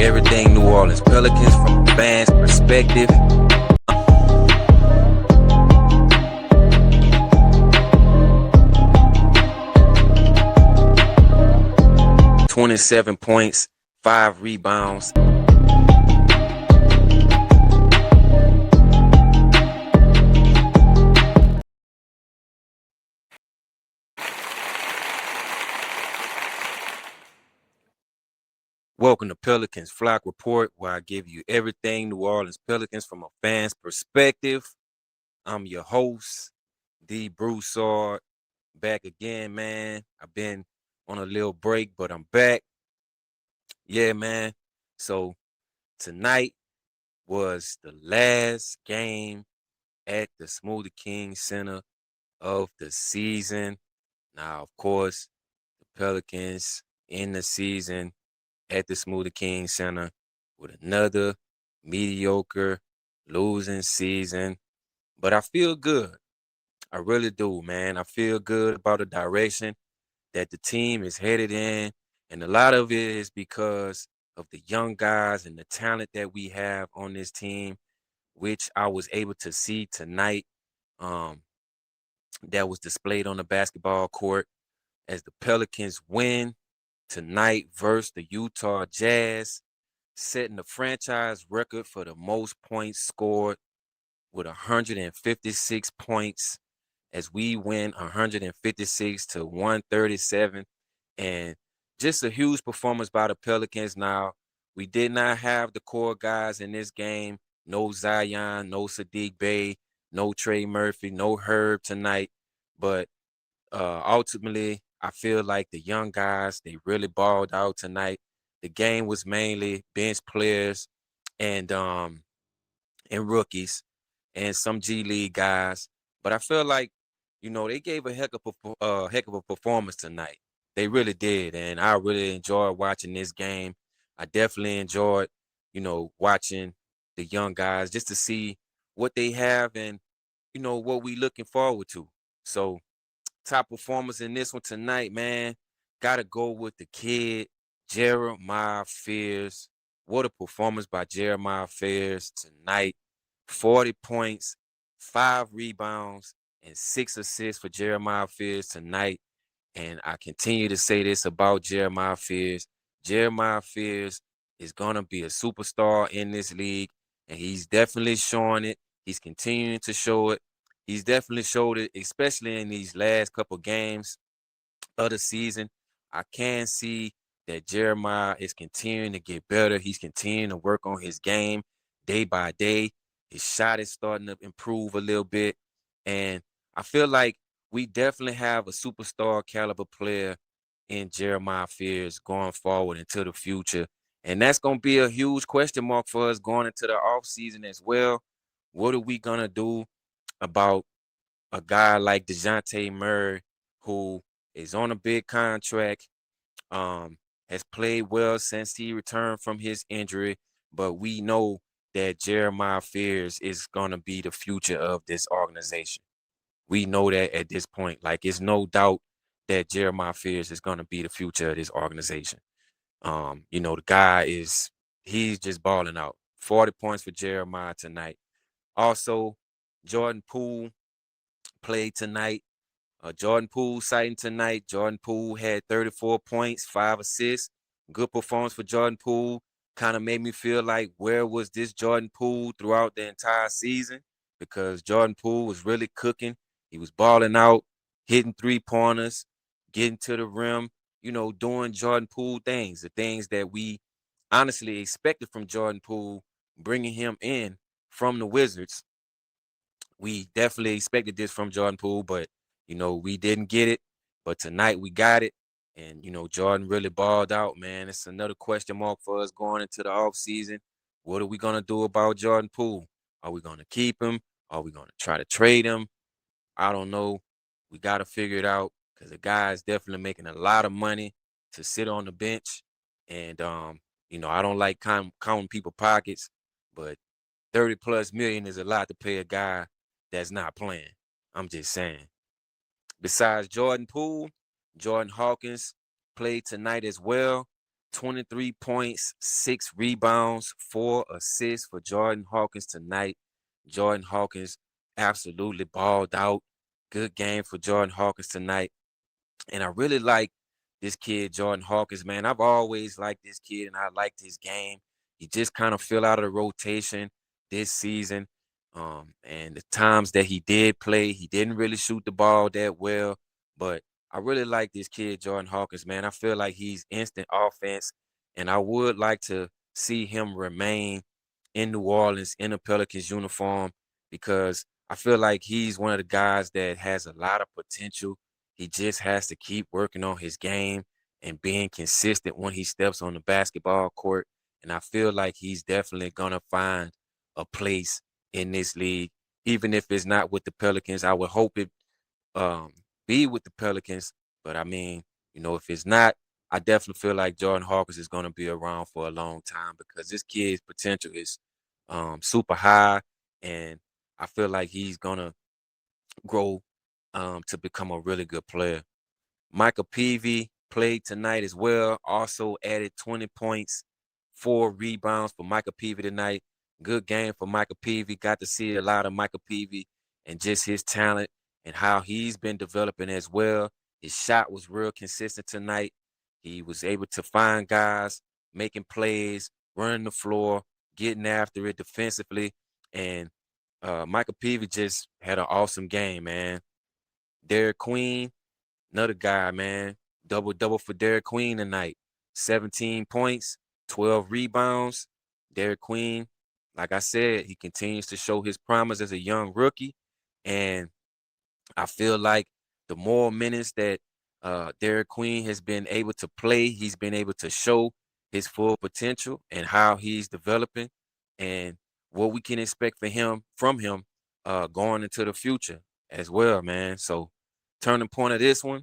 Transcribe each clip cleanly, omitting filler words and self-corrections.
everything New Orleans Pelicans from a fan's perspective. 27 points, 5 rebounds. Welcome to Pelicans Flock Report, where I give you everything New Orleans Pelicans from a fan's perspective. I'm your host, D. Broussard, back again, man. I've been on a little break, but I'm back. Yeah, man. So tonight was the last game at the Smoothie King Center of the season. Now, of course, the Pelicans in the season at the Smoothie King Center with another mediocre losing season. But I feel good. I really do, man. I feel good about the direction that the team is headed in. And a lot of it is because of the young guys and the talent that we have on this team, which I was able to see tonight. Um, that was displayed on the basketball court as the Pelicans win tonight versus the Utah Jazz, setting the franchise record for the most points scored with 156 points as we win 156 to 137. And just a huge performance by the Pelicans. Now, we did not have the core guys in this game. No Zion, no Sadiq Bey, no Trey Murphy, no Herb tonight. But ultimately, I feel like the young guys, they really balled out tonight. The game was mainly bench players and rookies and some G League guys. But I feel like, they gave a heck of a performance tonight. They really did, and I really enjoyed watching this game. I definitely enjoyed, watching the young guys just to see what they have and what we looking forward to. So top performers in this one tonight, man. Gotta go with the kid, Jeremiah Fears. What a performance by Jeremiah Fears tonight. 40 points, 5 rebounds, and 6 assists for Jeremiah Fears tonight. And I continue to say this about Jeremiah Fears. Jeremiah Fears is going to be a superstar in this league, and he's definitely showing it. He's continuing to show it. He's definitely showed it, especially in these last couple games of the season. I can see that Jeremiah is continuing to get better. He's continuing to work on his game day by day. His shot is starting to improve a little bit. And I feel like we definitely have a superstar caliber player in Jeremiah Fears going forward into the future. And that's going to be a huge question mark for us going into the offseason as well. What are we going to do about a guy like DeJounte Murray, who is on a big contract, has played well since he returned from his injury, but we know that Jeremiah Fears is going to be the future of this organization. We know that at this point. Like, it's no doubt that Jeremiah Fears is going to be the future of this organization. The guy he's just balling out. 40 points for Jeremiah tonight. Also, Jordan Poole played tonight. Jordan Poole sighting tonight. Jordan Poole had 34 points, 5 assists. Good performance for Jordan Poole. Kind of made me feel like, where was this Jordan Poole throughout the entire season? Because Jordan Poole was really cooking. He was balling out, hitting 3-pointers, getting to the rim, doing Jordan Poole things, the things that we honestly expected from Jordan Poole, bringing him in from the Wizards. We definitely expected this from Jordan Poole, but we didn't get it. But tonight we got it. And Jordan really balled out, man. It's another question mark for us going into the offseason. What are we gonna do about Jordan Poole? Are we gonna keep him? Are we gonna try to trade him? I don't know. We gotta figure it out because the guy is definitely making a lot of money to sit on the bench. And I don't like counting people pockets, but 30 plus million is a lot to pay a guy that's not playing. I'm just saying. Besides Jordan Poole, Jordan Hawkins played tonight as well. 23 points, 6 rebounds, 4 assists for Jordan Hawkins tonight. Jordan Hawkins absolutely balled out. Good game for Jordan Hawkins tonight. And I really like this kid, Jordan Hawkins, man. I've always liked this kid and I liked his game. He just kind of fell out of the rotation this season. And the times that he did play, he didn't really shoot the ball that well. But I really like this kid, Jordan Hawkins, man. I feel like he's instant offense. And I would like to see him remain in New Orleans in a Pelicans uniform because I feel like he's one of the guys that has a lot of potential. He just has to keep working on his game and being consistent when he steps on the basketball court. And I feel like he's definitely gonna find a place in this league, even if it's not with the Pelicans. I would hope it um, be with the Pelicans, but I mean, if it's not, I definitely feel like Jordan Hawkins is gonna be around for a long time because this kid's potential is super high, and I feel like he's gonna grow to become a really good player. Micah Peavy played tonight as well. Also added 20 points, 4 rebounds for Micah Peavy tonight. Good game for Micah Peavy. Got to see a lot of Micah Peavy and just his talent and how he's been developing as well. His shot was real consistent tonight. He was able to find guys, making plays, running the floor, getting after it defensively. And Micah Peavy just had an awesome game, man. Derek Queen, another guy, man. Double double for Derek Queen tonight. 17 points, 12 rebounds. Derek Queen, like I said, he continues to show his promise as a young rookie. And I feel like the more minutes that Derek Queen has been able to play, he's been able to show his full potential and how he's developing and what we can expect for him from him going into the future as well, man. So turning point of this one.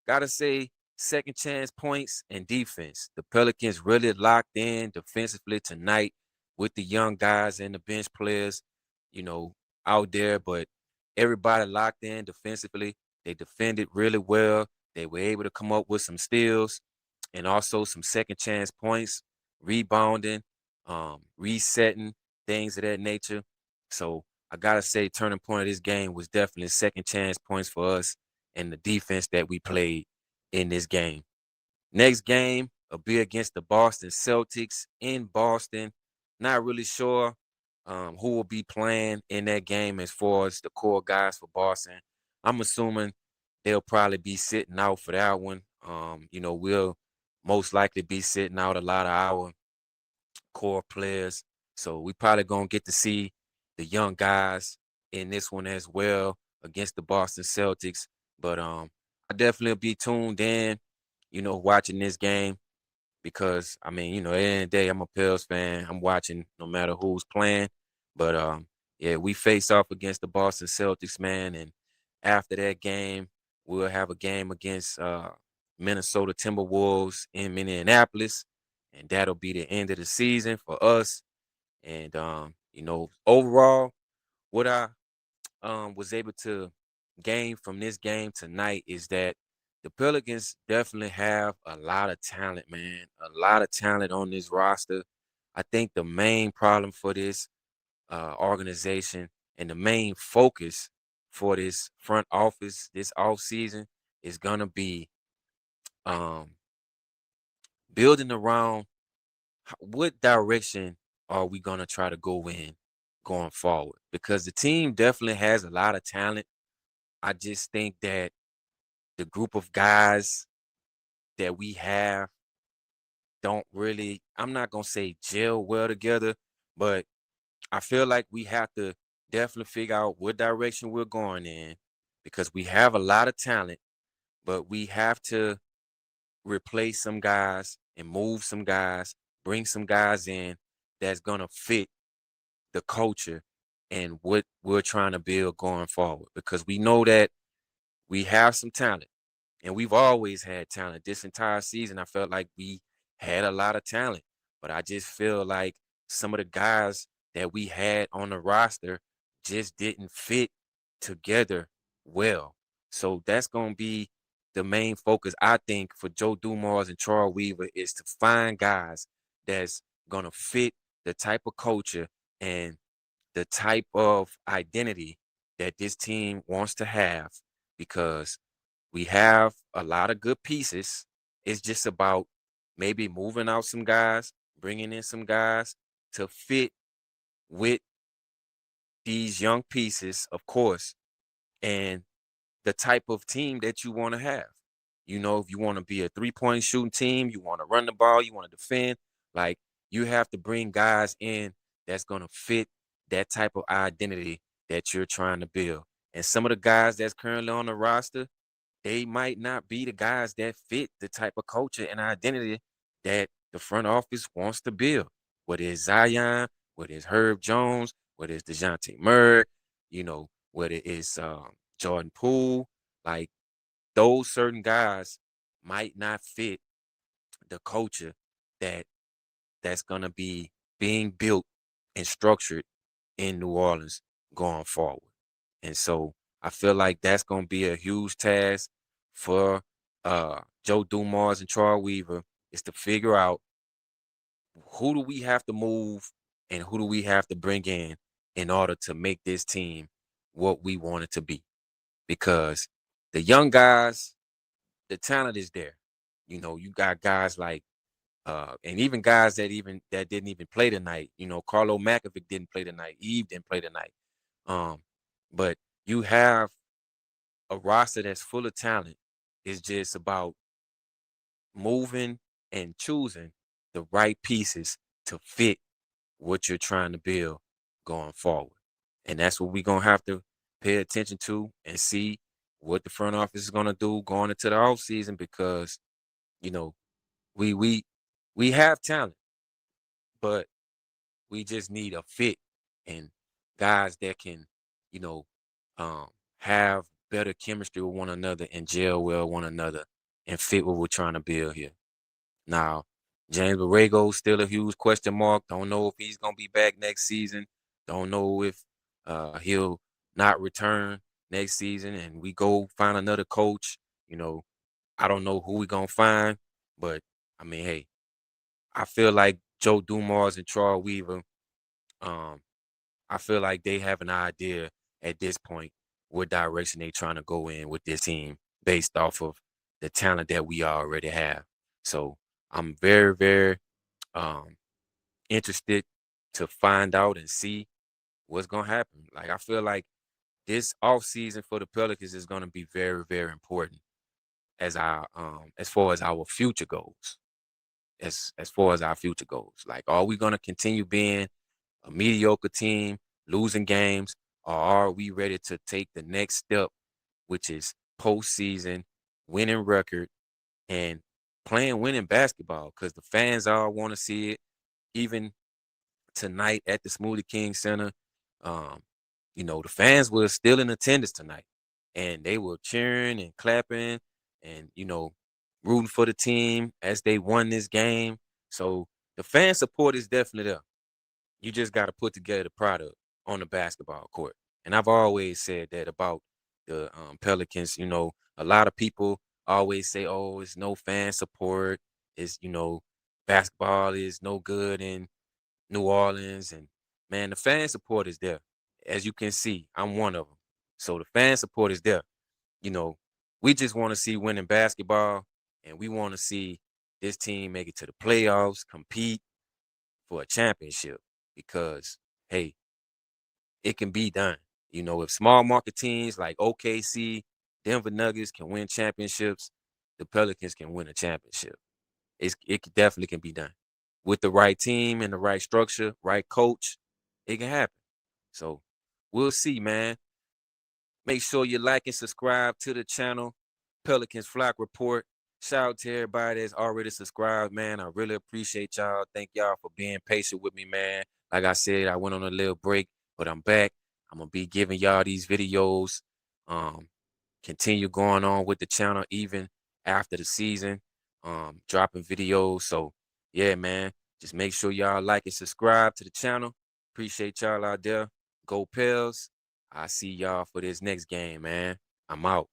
Gotta say, second chance points and defense. The Pelicans really locked in defensively tonight with the young guys and the bench players, you know, out there. But everybody locked in defensively. They defended really well. They were able to come up with some steals and also some second chance points, rebounding, resetting, things of that nature. So I gotta say, turning point of this game was definitely second chance points for us and the defense that we played in this game. Next game will be against the Boston Celtics in Boston. Not really sure who will be playing in that game as far as the core guys for Boston. I'm assuming they'll probably be sitting out for that one. We'll most likely be sitting out a lot of our core players. So we probably gonna get to see the young guys in this one as well against the Boston Celtics. But I definitely be tuned in, watching this game because I mean, at the end of the day, I'm a Pels fan. I'm watching no matter who's playing. But yeah, we face off against the Boston Celtics, man. And after that game, we'll have a game against Minnesota Timberwolves in Minneapolis. And that'll be the end of the season for us. And overall, what I was able to gain from this game tonight is that the Pelicans definitely have a lot of talent, man. A lot of talent on this roster. I think the main problem for this organization and the main focus for this front office this off season is gonna be um, building around what direction are we gonna try to go in going forward? Because the team definitely has a lot of talent. I just think that the group of guys that we have don't really, I'm not gonna say gel well together, but I feel like we have to definitely figure out what direction we're going in because we have a lot of talent, but we have to replace some guys and move some guys, bring some guys in that's gonna fit the culture and what we're trying to build going forward because we know that we have some talent and we've always had talent. This entire season, I felt like we had a lot of talent, but I just feel like some of the guys that we had on the roster just didn't fit together well. So that's going to be the main focus, I think, for Joe Dumars and Charles Weaver is to find guys that's gonna fit the type of culture and the type of identity that this team wants to have, because we have a lot of good pieces. It's just about maybe moving out some guys, bringing in some guys to fit with these young pieces, of course, and the type of team that you want to have. You know, if you want to be a 3-point shooting team, you want to run the ball, you want to defend, like you have to bring guys in that's going to fit that type of identity that you're trying to build. And some of the guys that's currently on the roster, they might not be the guys that fit the type of culture and identity that the front office wants to build. Whether it's Zion, whether it's Herb Jones, whether it's DeJounte Murray, whether it's Jordan Poole, like those certain guys might not fit the culture that that's gonna be being built and structured in New Orleans going forward. And so I feel like that's gonna be a huge task for Joe Dumars and Charles Weaver, is to figure out who do we have to move and who do we have to bring in order to make this team what we want it to be. Because the young guys, the talent is there. You got guys like and even guys that didn't even play tonight. Carlo Makovic didn't play tonight. Eve didn't play tonight. Um, but you have a roster that's full of talent. It's just about moving and choosing the right pieces to fit what you're trying to build going forward. And that's what we're gonna have to pay attention to and see what the front office is gonna do going into the off season, because you know we we we have talent, but we just need a fit and guys that can, you know, um, have better chemistry with one another and gel well with one another and fit what we're trying to build here. Now, James Borrego's still a huge question mark. Don't know if he's gonna be back next season. Don't know if he'll not return next season, and we go find another coach. You know, I don't know who we gonna find, but I mean, hey, I feel like Joe Dumars and Charles Weaver, um, I feel like they have an idea at this point what direction they trying to go in with this team based off of the talent that we already have. So I'm very, very um interested to find out and see what's gonna happen. Like I feel like this off season for the Pelicans is gonna be very, very important as far as our future goes. As far as our future goes. Like, are we gonna continue being a mediocre team, losing games, or are we ready to take the next step, which is postseason, winning record, and playing winning basketball? Because the fans all want to see it. Even tonight at the Smoothie King Center, um, the fans were still in attendance tonight, and they were cheering and clapping and rooting for the team as they won this game. So the fan support is definitely there. You just got to put together the product on the basketball court. And I've always said that about the Pelicans. A lot of people always say, "Oh, it's no fan support. It's basketball is no good in New Orleans." And man, the fan support is there. As you can see, I'm one of them. So the fan support is there. You know, we just want to see winning basketball, and we want to see this team make it to the playoffs, compete for a championship, because hey, it can be done. If small market teams like OKC, Denver Nuggets can win championships, the Pelicans can win a championship. Definitely can be done with the right team and the right structure, right coach. It can happen. So we'll see, man. Make sure you like and subscribe to the channel, Pelicans Flock Report. Shout out to everybody that's already subscribed, man. I really appreciate y'all. Thank y'all for being patient with me, man. Like I said, I went on a little break, but I'm back. I'm gonna be giving y'all these videos. Um, Continue going on with the channel even after the season. Dropping videos. So yeah, man. Just make sure y'all like and subscribe to the channel. Appreciate y'all out there. Go Pels. I see y'all for this next game, man. I'm out.